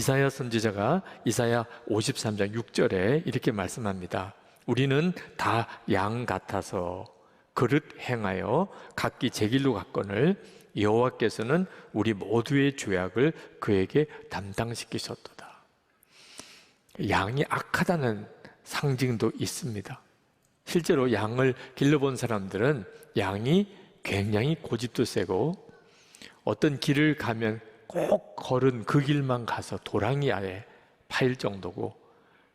이사야 선지자가 이사야 53장 6절에 이렇게 말씀합니다. 우리는 다 양 같아서 그릇 행하여 각기 제 길로 갔거늘 여호와께서는 우리 모두의 죄악을 그에게 담당시키셨도다. 양이 악하다는 상징도 있습니다. 실제로 양을 길러본 사람들은 양이 굉장히 고집도 세고 어떤 길을 가면 꼭 걸은 그 길만 가서 도랑이 아예 파일 정도고,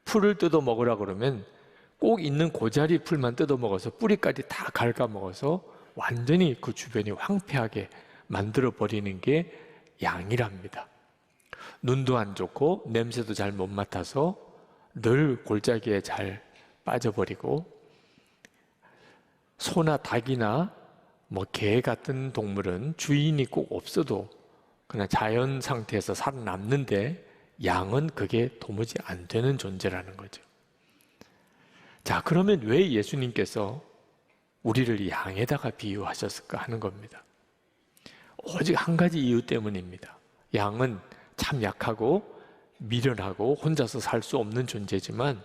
풀을 뜯어 먹으라 그러면 꼭 있는 그 자리 풀만 뜯어 먹어서 뿌리까지 다 갉아 먹어서 완전히 그 주변이 황폐하게 만들어 버리는 게 양이랍니다. 눈도 안 좋고 냄새도 잘 못 맡아서 늘 골짜기에 잘 빠져버리고, 소나 닭이나 개 같은 동물은 주인이 꼭 없어도 그냥 자연 상태에서 살아남는데, 양은 그게 도무지 안 되는 존재라는 거죠. 자, 그러면 왜 예수님께서 우리를 양에다가 비유하셨을까 하는 겁니다. 오직 한 가지 이유 때문입니다. 양은 참 약하고 미련하고 혼자서 살 수 없는 존재지만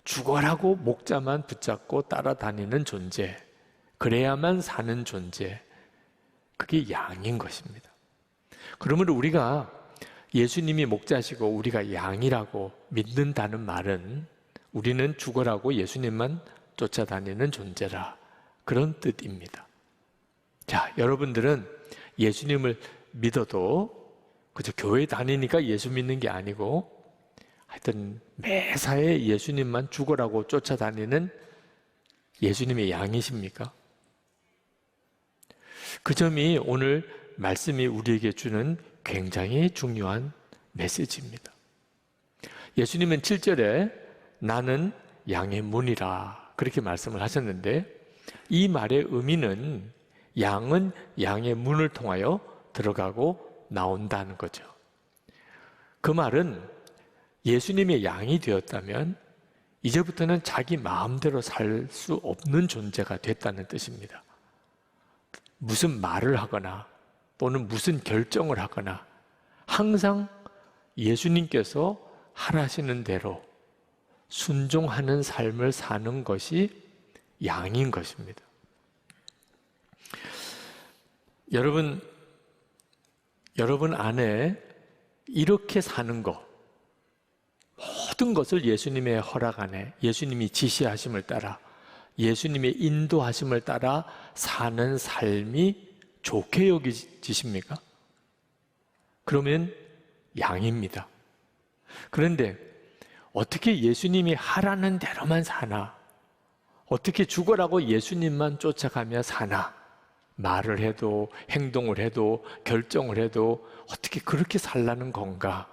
죽어라고 목자만 붙잡고 따라다니는 존재, 그래야만 사는 존재, 그게 양인 것입니다. 그러므로 우리가 예수님이 목자시고 우리가 양이라고 믿는다는 말은 우리는 죽어라고 예수님만 쫓아다니는 존재라, 그런 뜻입니다. 자, 여러분들은 예수님을 믿어도 그저 교회 다니니까 예수 믿는 게 아니고 하여튼 매사에 예수님만 죽어라고 쫓아다니는 예수님의 양이십니까? 그 점이 오늘 말씀이 우리에게 주는 굉장히 중요한 메시지입니다. 예수님은 7절에 나는 양의 문이라 그렇게 말씀을 하셨는데, 이 말의 의미는 양은 양의 문을 통하여 들어가고 나온다는 거죠. 그 말은 예수님의 양이 되었다면 이제부터는 자기 마음대로 살 수 없는 존재가 됐다는 뜻입니다. 무슨 말을 하거나 또는 무슨 결정을 하거나 항상 예수님께서 하라시는 대로 순종하는 삶을 사는 것이 양인 것입니다. 여러분 안에 이렇게 사는 것, 모든 것을 예수님의 허락 안에, 예수님이 지시하심을 따라, 예수님의 인도하심을 따라 사는 삶이 좋게 여기지십니까? 그러면 양입니다. 그런데 어떻게 예수님이 하라는 대로만 사나? 어떻게 죽으라고 예수님만 쫓아가며 사나? 말을 해도 행동을 해도 결정을 해도 어떻게 그렇게 살라는 건가?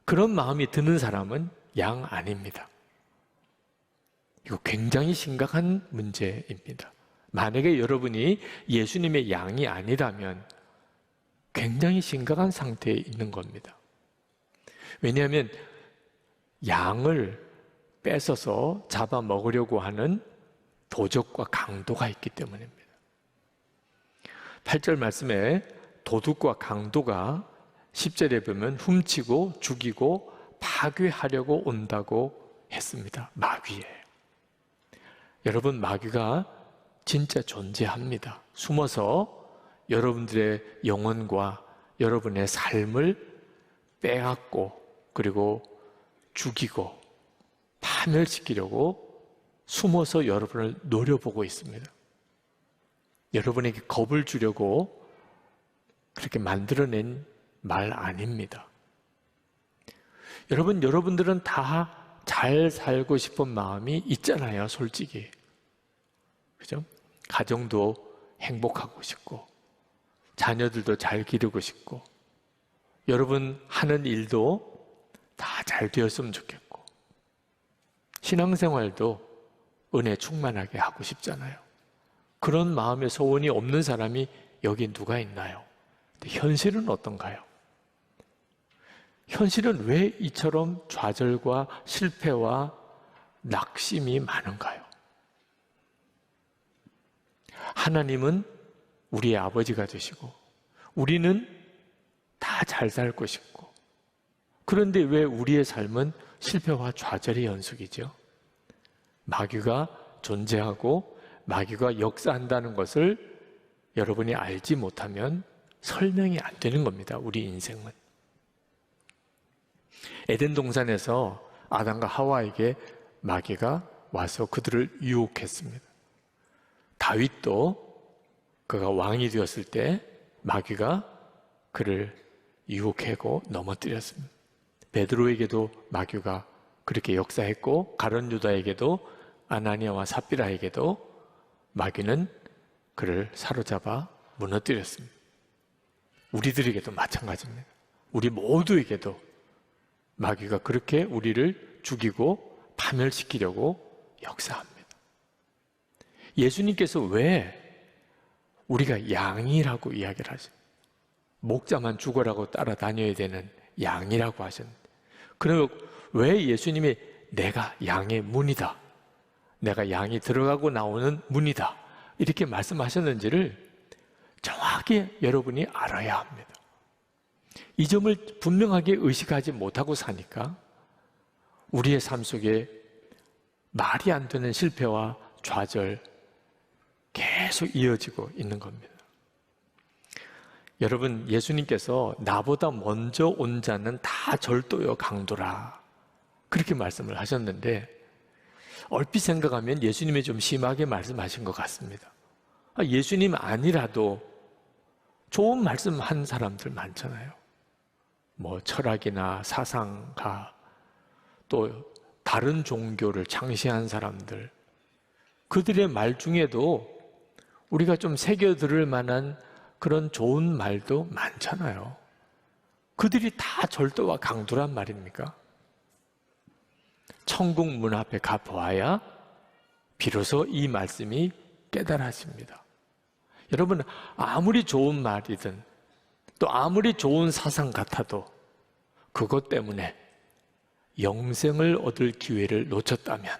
그런 마음이 드는 사람은 양 아닙니다. 이거 굉장히 심각한 문제입니다. 만약에 여러분이 예수님의 양이 아니라면 굉장히 심각한 상태에 있는 겁니다. 왜냐하면 양을 뺏어서 잡아먹으려고 하는 도적과 강도가 있기 때문입니다. 8절 말씀에 도둑과 강도가 10절에 보면 훔치고 죽이고 파괴하려고 온다고 했습니다. 마귀에. 여러분, 마귀가 진짜 존재합니다. 숨어서 여러분들의 영혼과 여러분의 삶을 빼앗고 그리고 죽이고 파멸시키려고 숨어서 여러분을 노려보고 있습니다. 여러분에게 겁을 주려고 그렇게 만들어낸 말 아닙니다. 여러분들은 다 잘 살고 싶은 마음이 있잖아요, 솔직히. 그죠? 가정도 행복하고 싶고, 자녀들도 잘 기르고 싶고, 여러분 하는 일도 다 잘 되었으면 좋겠고, 신앙생활도 은혜 충만하게 하고 싶잖아요. 그런 마음의 소원이 없는 사람이 여기 누가 있나요? 근데 현실은 어떤가요? 현실은 왜 이처럼 좌절과 실패와 낙심이 많은가요? 하나님은 우리의 아버지가 되시고 우리는 다 잘 살고 싶고 그런데 왜 우리의 삶은 실패와 좌절의 연속이죠? 마귀가 존재하고 마귀가 역사한다는 것을 여러분이 알지 못하면 설명이 안 되는 겁니다. 우리 인생은. 에덴 동산에서 아담과 하와에게 마귀가 와서 그들을 유혹했습니다. 다윗도 그가 왕이 되었을 때 마귀가 그를 유혹하고 넘어뜨렸습니다. 베드로에게도 마귀가 그렇게 역사했고 가룟 유다에게도 아나니아와 삽비라에게도 마귀는 그를 사로잡아 무너뜨렸습니다. 우리들에게도 마찬가지입니다. 우리 모두에게도 마귀가 그렇게 우리를 죽이고 파멸시키려고 역사합니다. 예수님께서 왜 우리가 양이라고 이야기를 하죠? 목자만 죽어라고 따라다녀야 되는 양이라고 하셨는데, 그러면 왜 예수님이 내가 양의 문이다, 내가 양이 들어가고 나오는 문이다 이렇게 말씀하셨는지를 정확히 여러분이 알아야 합니다. 이 점을 분명하게 의식하지 못하고 사니까 우리의 삶 속에 말이 안 되는 실패와 좌절 계속 이어지고 있는 겁니다. 여러분, 예수님께서 나보다 먼저 온 자는 다 절도요 강도라 그렇게 말씀을 하셨는데, 얼핏 생각하면 예수님이 좀 심하게 말씀하신 것 같습니다. 예수님 아니라도 좋은 말씀한 사람들 많잖아요. 뭐 철학이나 사상가, 또 다른 종교를 창시한 사람들, 그들의 말 중에도 우리가 좀 새겨 들을 만한 그런 좋은 말도 많잖아요. 그들이 다 절도와 강도란 말입니까? 천국 문 앞에 가보아야 비로소 이 말씀이 깨달아집니다. 여러분, 아무리 좋은 말이든 또 아무리 좋은 사상 같아도 그것 때문에 영생을 얻을 기회를 놓쳤다면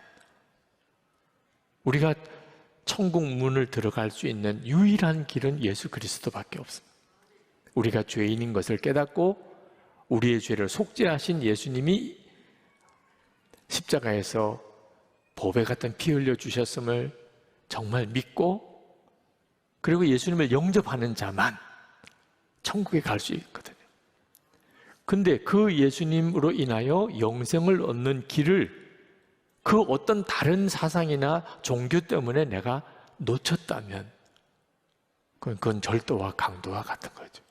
우리가 천국 문을 들어갈 수 있는 유일한 길은 예수 그리스도밖에 없습니다. 우리가 죄인인 것을 깨닫고 우리의 죄를 속죄하신 예수님이 십자가에서 보배 같은 피 흘려 주셨음을 정말 믿고, 그리고 예수님을 영접하는 자만 천국에 갈 수 있거든요. 근데 그 예수님으로 인하여 영생을 얻는 길을 그 어떤 다른 사상이나 종교 때문에 내가 놓쳤다면 그건 절도와 강도와 같은 거죠.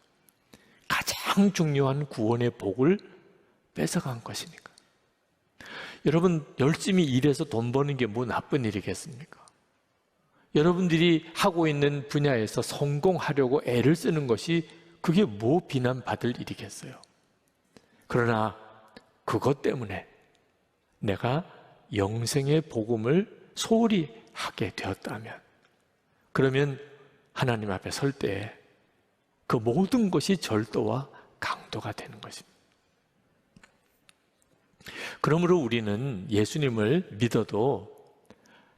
가장 중요한 구원의 복을 뺏어간 것이니까. 여러분, 열심히 일해서 돈 버는 게 뭐 나쁜 일이겠습니까? 여러분들이 하고 있는 분야에서 성공하려고 애를 쓰는 것이 그게 뭐 비난받을 일이겠어요? 그러나 그것 때문에 내가 영생의 복음을 소홀히 하게 되었다면, 그러면 하나님 앞에 설 때 그 모든 것이 절도와 강도가 되는 것입니다. 그러므로 우리는 예수님을 믿어도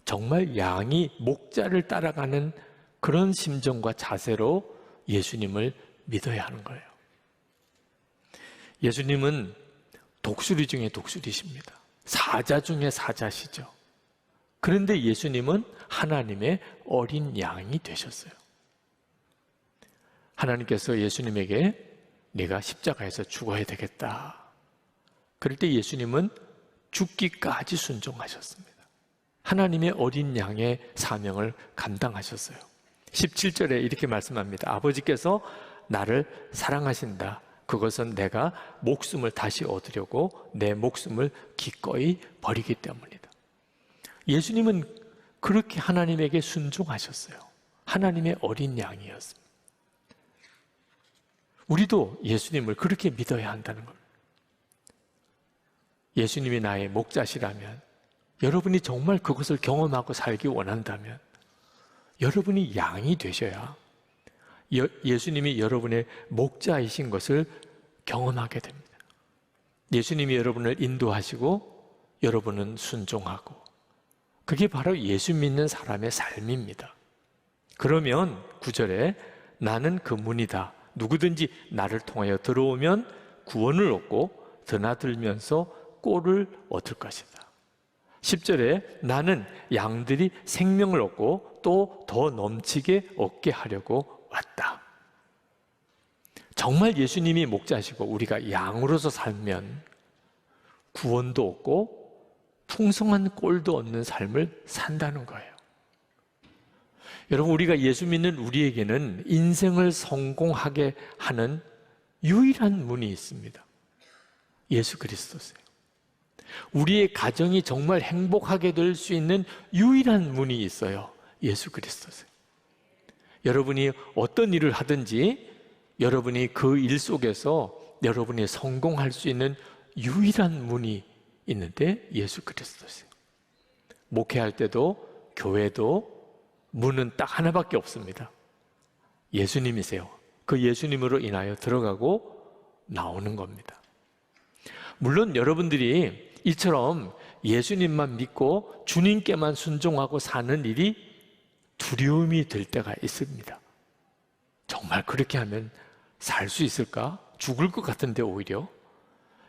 정말 양이 목자를 따라가는 그런 심정과 자세로 예수님을 믿어야 하는 거예요. 예수님은 독수리 중에 독수리십니다. 사자 중에 사자시죠. 그런데 예수님은 하나님의 어린 양이 되셨어요. 하나님께서 예수님에게 네가 십자가에서 죽어야 되겠다, 그럴 때 예수님은 죽기까지 순종하셨습니다. 하나님의 어린 양의 사명을 감당하셨어요. 17절에 이렇게 말씀합니다. 아버지께서 나를 사랑하신다. 그것은 내가 목숨을 다시 얻으려고 내 목숨을 기꺼이 버리기 때문이다. 예수님은 그렇게 하나님에게 순종하셨어요. 하나님의 어린 양이었습니다. 우리도 예수님을 그렇게 믿어야 한다는 겁니다. 예수님이 나의 목자시라면, 여러분이 정말 그것을 경험하고 살기 원한다면 여러분이 양이 되셔야 예수님이 여러분의 목자이신 것을 경험하게 됩니다. 예수님이 여러분을 인도하시고 여러분은 순종하고, 그게 바로 예수 믿는 사람의 삶입니다. 그러면 9절에 나는 그 문이다. 누구든지 나를 통하여 들어오면 구원을 얻고 드나들면서 꼴을 얻을 것이다. 10절에 나는 양들이 생명을 얻고 또 더 넘치게 얻게 하려고 왔다. 정말 예수님이 목자시고 우리가 양으로서 살면 구원도 얻고 풍성한 꼴도 얻는 삶을 산다는 거예요. 여러분, 우리가 예수 믿는 우리에게는 인생을 성공하게 하는 유일한 문이 있습니다. 예수 그리스도세요. 우리의 가정이 정말 행복하게 될 수 있는 유일한 문이 있어요. 예수 그리스도세요. 여러분이 어떤 일을 하든지 여러분이 그 일 속에서 여러분이 성공할 수 있는 유일한 문이 있는데 예수 그리스도세요. 목회할 때도 교회도 문은 딱 하나밖에 없습니다. 예수님이세요. 그 예수님으로 인하여 들어가고 나오는 겁니다. 물론 여러분들이 이처럼 예수님만 믿고 주님께만 순종하고 사는 일이 두려움이 될 때가 있습니다. 정말 그렇게 하면 살 수 있을까? 죽을 것 같은데 오히려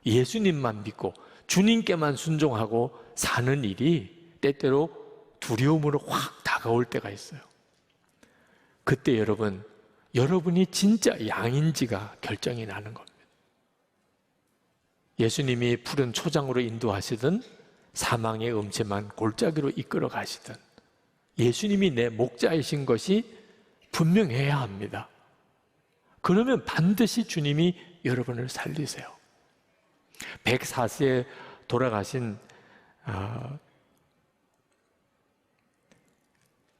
예수님만 믿고 주님께만 순종하고 사는 일이 때때로 두려움으로 확 다가올 때가 있어요. 그때 여러분이 진짜 양인지가 결정이 나는 겁니다. 예수님이 푸른 초장으로 인도하시든 사망의 음침한 골짜기로 이끌어 가시든 예수님이 내 목자이신 것이 분명해야 합니다. 그러면 반드시 주님이 여러분을 살리세요. 104세에 돌아가신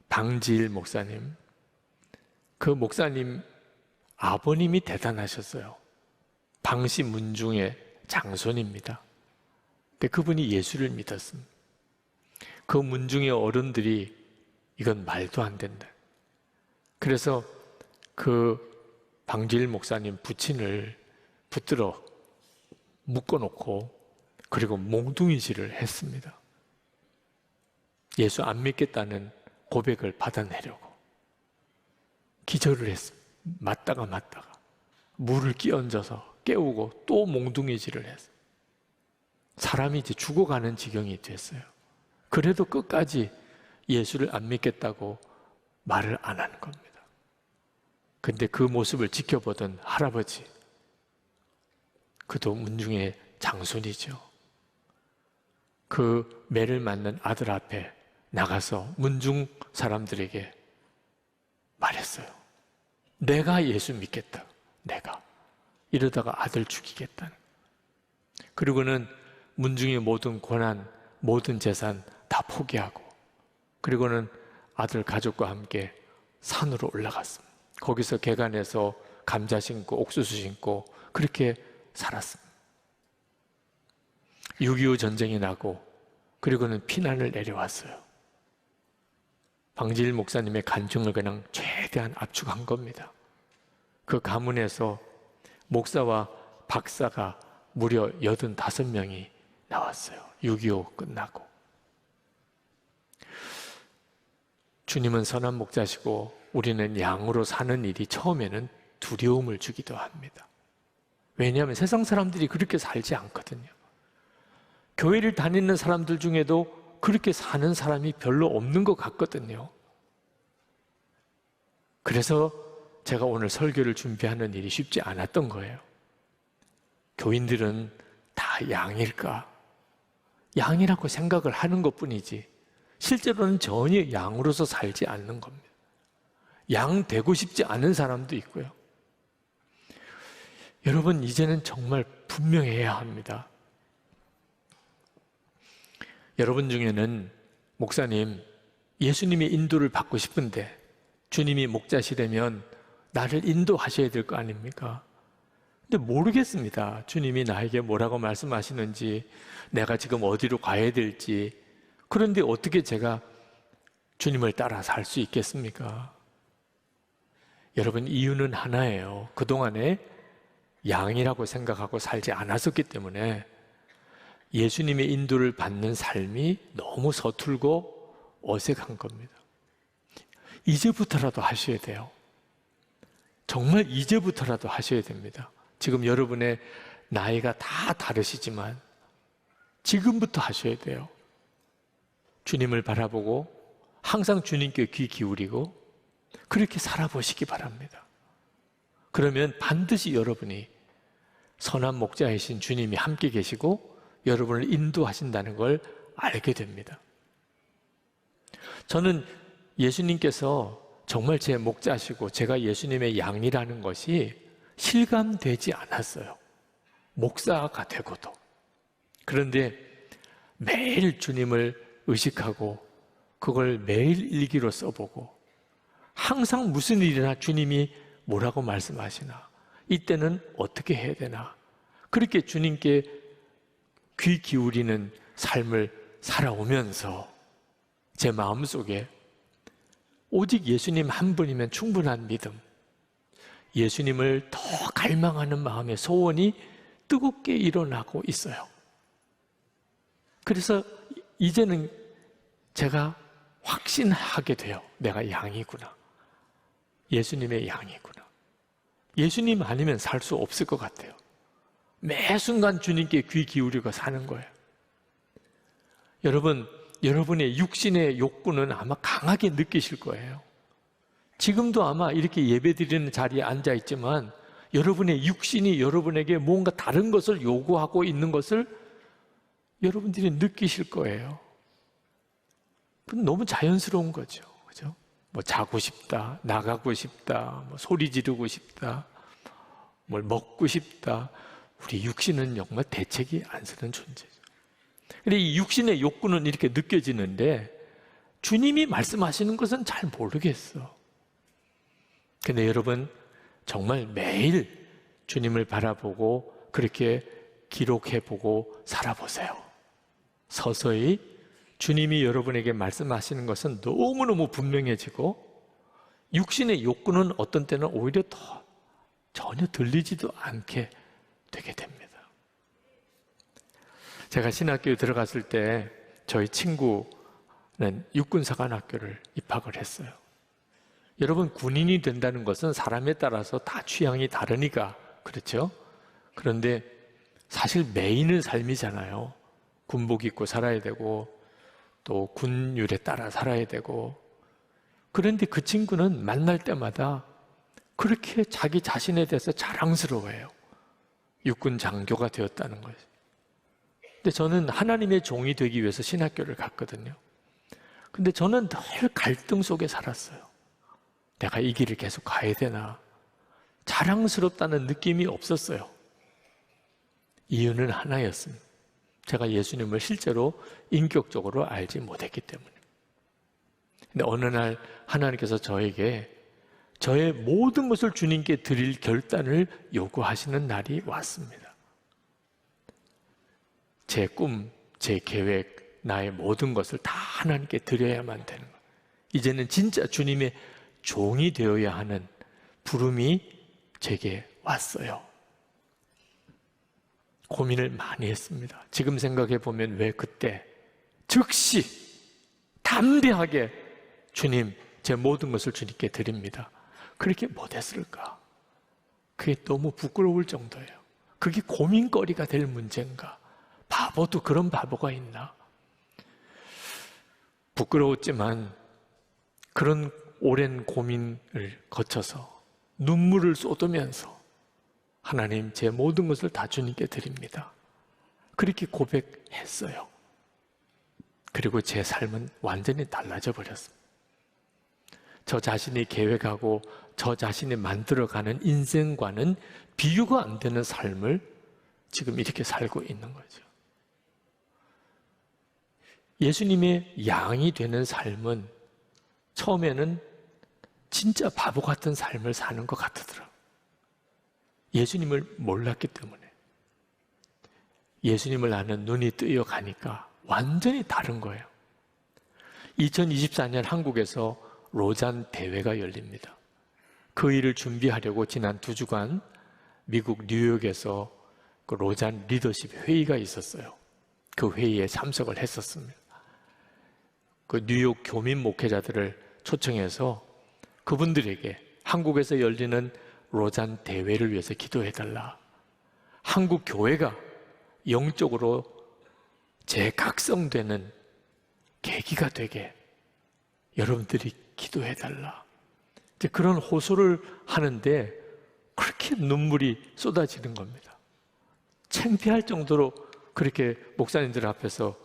방지일 목사님, 그 목사님 아버님이 대단하셨어요. 방시 문중의 장손입니다. 근데 그분이 예수를 믿었습니다. 그 문중의 어른들이 이건 말도 안 된다. 그래서 그 방지일 목사님 부친을 붙들어 묶어놓고 그리고 몽둥이질을 했습니다. 예수 안 믿겠다는 고백을 받아내려고 기절을 했습니다. 맞다가 물을 끼얹어서 깨우고 또 몽둥이질을 했어요. 사람이 이제 죽어가는 지경이 됐어요. 그래도 끝까지 예수를 안 믿겠다고 말을 안 하는 겁니다. 근데 그 모습을 지켜보던 할아버지, 그도 문중의 장손이죠. 그 매를 맞는 아들 앞에 나가서 문중 사람들에게 말했어요. 내가 예수 믿겠다. 내가. 이러다가 아들 죽이겠다는. 그리고는 문중의 모든 권한, 모든 재산 다 포기하고 그리고는 아들 가족과 함께 산으로 올라갔습니다. 거기서 개간에서 감자 심고 옥수수 심고 그렇게 살았습니다. 6.25 전쟁이 나고 그리고는 피난을 내려왔어요. 방지일 목사님의 간증을 그냥 최대한 압축한 겁니다. 그 가문에서 목사와 박사가 무려 85명이 나왔어요. 6.25 끝나고. 주님은 선한 목자시고 우리는 양으로 사는 일이 처음에는 두려움을 주기도 합니다. 왜냐하면 세상 사람들이 그렇게 살지 않거든요. 교회를 다니는 사람들 중에도 그렇게 사는 사람이 별로 없는 것 같거든요. 그래서 제가 오늘 설교를 준비하는 일이 쉽지 않았던 거예요. 교인들은 다 양일까? 양이라고 생각을 하는 것뿐이지 실제로는 전혀 양으로서 살지 않는 겁니다. 양 되고 싶지 않은 사람도 있고요. 여러분, 이제는 정말 분명해야 합니다. 여러분 중에는 목사님, 예수님의 인도를 받고 싶은데 주님이 목자시되면 나를 인도하셔야 될 거 아닙니까? 근데 모르겠습니다. 주님이 나에게 뭐라고 말씀하시는지, 내가 지금 어디로 가야 될지. 그런데 어떻게 제가 주님을 따라 살 수 있겠습니까? 여러분, 이유는 하나예요. 그동안에 양이라고 생각하고 살지 않았었기 때문에 예수님의 인도를 받는 삶이 너무 서툴고 어색한 겁니다. 이제부터라도 하셔야 돼요. 정말 이제부터라도 하셔야 됩니다. 지금 여러분의 나이가 다 다르시지만 지금부터 하셔야 돼요. 주님을 바라보고 항상 주님께 귀 기울이고 그렇게 살아보시기 바랍니다. 그러면 반드시 여러분이 선한 목자이신 주님이 함께 계시고 여러분을 인도하신다는 걸 알게 됩니다. 저는 예수님께서 정말 제 목자시고 제가 예수님의 양이라는 것이 실감되지 않았어요. 목사가 되고도. 그런데 매일 주님을 의식하고 그걸 매일 일기로 써보고 항상 무슨 일이나 주님이 뭐라고 말씀하시나, 이때는 어떻게 해야 되나, 그렇게 주님께 귀 기울이는 삶을 살아오면서 제 마음속에 오직 예수님 한 분이면 충분한 믿음, 예수님을 더 갈망하는 마음의 소원이 뜨겁게 일어나고 있어요. 그래서 이제는 제가 확신하게 돼요. 내가 양이구나. 예수님의 양이구나. 예수님 아니면 살 수 없을 것 같아요. 매 순간 주님께 귀 기울이고 사는 거예요. 여러분, 여러분의 육신의 욕구는 아마 강하게 느끼실 거예요. 지금도 아마 이렇게 예배드리는 자리에 앉아 있지만 여러분의 육신이 여러분에게 뭔가 다른 것을 요구하고 있는 것을 여러분들이 느끼실 거예요. 그건 너무 자연스러운 거죠. 그죠? 뭐 자고 싶다, 나가고 싶다, 뭐 소리 지르고 싶다, 뭘 먹고 싶다. 우리 육신은 정말 대책이 안 서는 존재죠. 근데 이 육신의 욕구는 이렇게 느껴지는데 주님이 말씀하시는 것은 잘 모르겠어. 근데 여러분, 정말 매일 주님을 바라보고 그렇게 기록해보고 살아보세요. 서서히 주님이 여러분에게 말씀하시는 것은 너무너무 분명해지고 육신의 욕구는 어떤 때는 오히려 더 전혀 들리지도 않게 되게 됩니다. 제가 신학교에 들어갔을 때 저희 친구는 육군사관학교를 입학을 했어요. 여러분, 군인이 된다는 것은 사람에 따라서 다 취향이 다르니까 그렇죠? 그런데 사실 매이는 삶이잖아요. 군복 입고 살아야 되고 또 군율에 따라 살아야 되고. 그런데 그 친구는 만날 때마다 그렇게 자기 자신에 대해서 자랑스러워해요. 육군 장교가 되었다는 거예요. 근데 저는 하나님의 종이 되기 위해서 신학교를 갔거든요. 근데 저는 늘 갈등 속에 살았어요. 내가 이 길을 계속 가야 되나? 자랑스럽다는 느낌이 없었어요. 이유는 하나였습니다. 제가 예수님을 실제로 인격적으로 알지 못했기 때문에. 근데 어느 날 하나님께서 저에게 저의 모든 것을 주님께 드릴 결단을 요구하시는 날이 왔습니다. 제 꿈, 제 계획, 나의 모든 것을 다 하나님께 드려야만 되는 거예요. 이제는 진짜 주님의 종이 되어야 하는 부름이 제게 왔어요. 고민을 많이 했습니다. 지금 생각해 보면 왜 그때 즉시 담대하게 주님, 제 모든 것을 주님께 드립니다. 그렇게 못했을까? 그게 너무 부끄러울 정도예요. 그게 고민거리가 될 문제인가? 바보도 그런 바보가 있나? 부끄러웠지만 그런 오랜 고민을 거쳐서 눈물을 쏟으면서 하나님, 제 모든 것을 다 주님께 드립니다. 그렇게 고백했어요. 그리고 제 삶은 완전히 달라져 버렸습니다. 저 자신이 계획하고 저 자신이 만들어가는 인생과는 비교가 안 되는 삶을 지금 이렇게 살고 있는 거죠. 예수님의 양이 되는 삶은 처음에는 진짜 바보 같은 삶을 사는 것 같더라고요. 예수님을 몰랐기 때문에. 예수님을 아는 눈이 뜨여 가니까 완전히 다른 거예요. 2024년 한국에서 로잔 대회가 열립니다. 그 일을 준비하려고 지난 2주간 미국 뉴욕에서 그 로잔 리더십 회의가 있었어요. 그 회의에 참석을 했었습니다. 그 뉴욕 교민 목회자들을 초청해서 그분들에게 한국에서 열리는 로잔 대회를 위해서 기도해달라. 한국 교회가 영적으로 재각성되는 계기가 되게 여러분들이 기도해달라. 이제 그런 호소를 하는데 그렇게 눈물이 쏟아지는 겁니다. 창피할 정도로 그렇게 목사님들 앞에서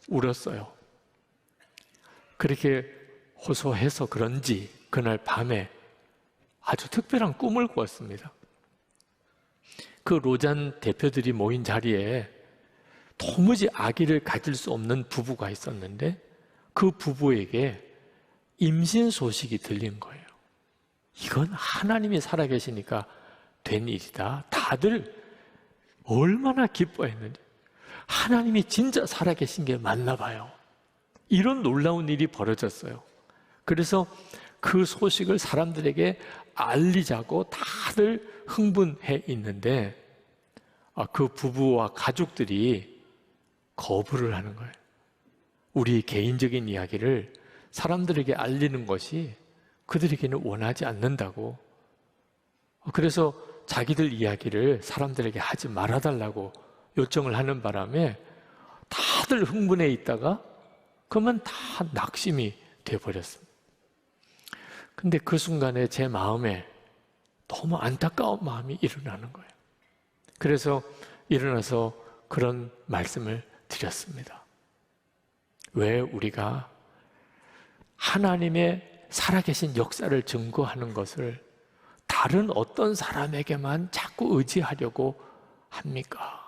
울었어요. 그렇게 호소해서 그런지 그날 밤에 아주 특별한 꿈을 꾸었습니다. 그 로잔 대표들이 모인 자리에 도무지 아기를 가질 수 없는 부부가 있었는데 그 부부에게 임신 소식이 들린 거예요. 이건 하나님이 살아계시니까 된 일이다. 다들 얼마나 기뻐했는지. 하나님이 진짜 살아계신 게 맞나 봐요. 이런 놀라운 일이 벌어졌어요. 그래서 그 소식을 사람들에게 알리자고 다들 흥분해 있는데 그 부부와 가족들이 거부를 하는 거예요. 우리 개인적인 이야기를 사람들에게 알리는 것이 그들에게는 원하지 않는다고. 그래서 자기들 이야기를 사람들에게 하지 말아달라고 요청을 하는 바람에 다들 흥분해 있다가 그러면 다 낙심이 되어버렸습니다. 근데 그 순간에 제 마음에 너무 안타까운 마음이 일어나는 거예요. 그래서 일어나서 그런 말씀을 드렸습니다. 왜 우리가 하나님의 살아계신 역사를 증거하는 것을 다른 어떤 사람에게만 자꾸 의지하려고 합니까?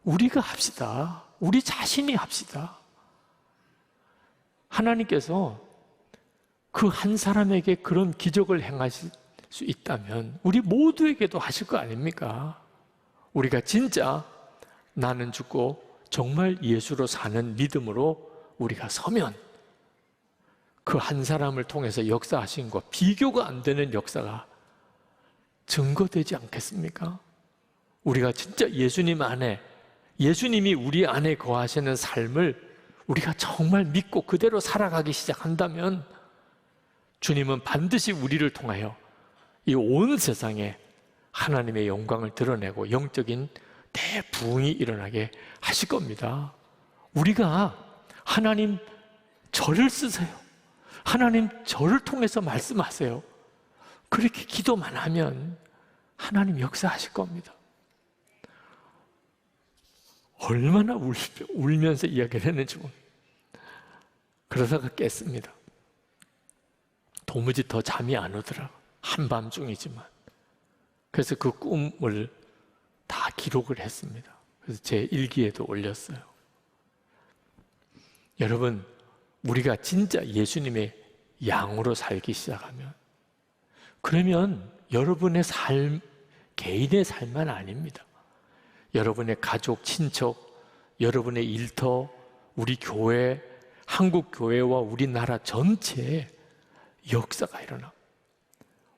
우리가 합시다. 우리 자신이 합시다. 하나님께서 그 한 사람에게 그런 기적을 행하실 수 있다면 우리 모두에게도 하실 거 아닙니까? 우리가 진짜 나는 죽고 정말 예수로 사는 믿음으로 우리가 서면 그 한 사람을 통해서 역사하신 것 비교가 안 되는 역사가 증거되지 않겠습니까? 우리가 진짜 예수님 안에, 예수님이 우리 안에 거하시는 삶을 우리가 정말 믿고 그대로 살아가기 시작한다면 주님은 반드시 우리를 통하여 이 온 세상에 하나님의 영광을 드러내고 영적인 대부흥이 일어나게 하실 겁니다. 우리가 하나님 저를 쓰세요. 하나님 저를 통해서 말씀하세요. 그렇게 기도만 하면 하나님 역사하실 겁니다. 얼마나 울면서 이야기를 했는지 모릅니다. 그러다가 깼습니다. 도무지 더 잠이 안 오더라고요. 한밤중이지만. 그래서 그 꿈을 다 기록을 했습니다. 그래서 제 일기에도 올렸어요. 여러분, 우리가 진짜 예수님의 양으로 살기 시작하면 그러면 여러분의 삶, 개인의 삶만 아닙니다. 여러분의 가족, 친척, 여러분의 일터, 우리 교회, 한국 교회와 우리나라 전체에 역사가 일어나.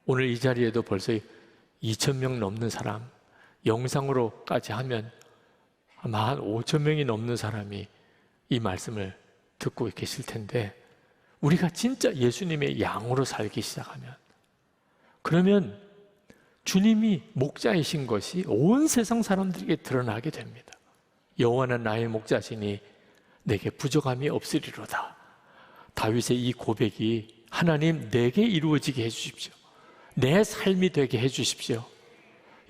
오늘 이 자리에도 벌써 2,000명 넘는 사람, 영상으로까지 하면 아마 한 5,000명이 넘는 사람이 이 말씀을 듣고 계실 텐데 우리가 진짜 예수님의 양으로 살기 시작하면 그러면 주님이 목자이신 것이 온 세상 사람들에게 드러나게 됩니다. 여호와는 나의 목자시니 내게 부족함이 없으리로다. 다윗의 이 고백이 하나님 내게 이루어지게 해주십시오. 내 삶이 되게 해주십시오.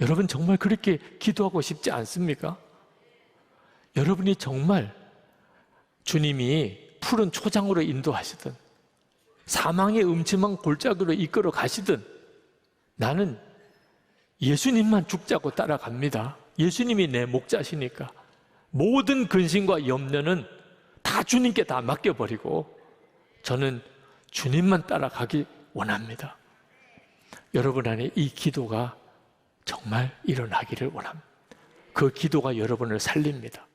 여러분 정말 그렇게 기도하고 싶지 않습니까? 여러분이 정말 주님이 푸른 초장으로 인도하시든 사망의 음침한 골짜기로 이끌어 가시든 나는 예수님만 죽자고 따라갑니다. 예수님이 내 목자시니까 모든 근심과 염려는 다 주님께 다 맡겨버리고 저는 주님만 따라가기 원합니다. 여러분 안에 이 기도가 정말 일어나기를 원합니다. 그 기도가 여러분을 살립니다.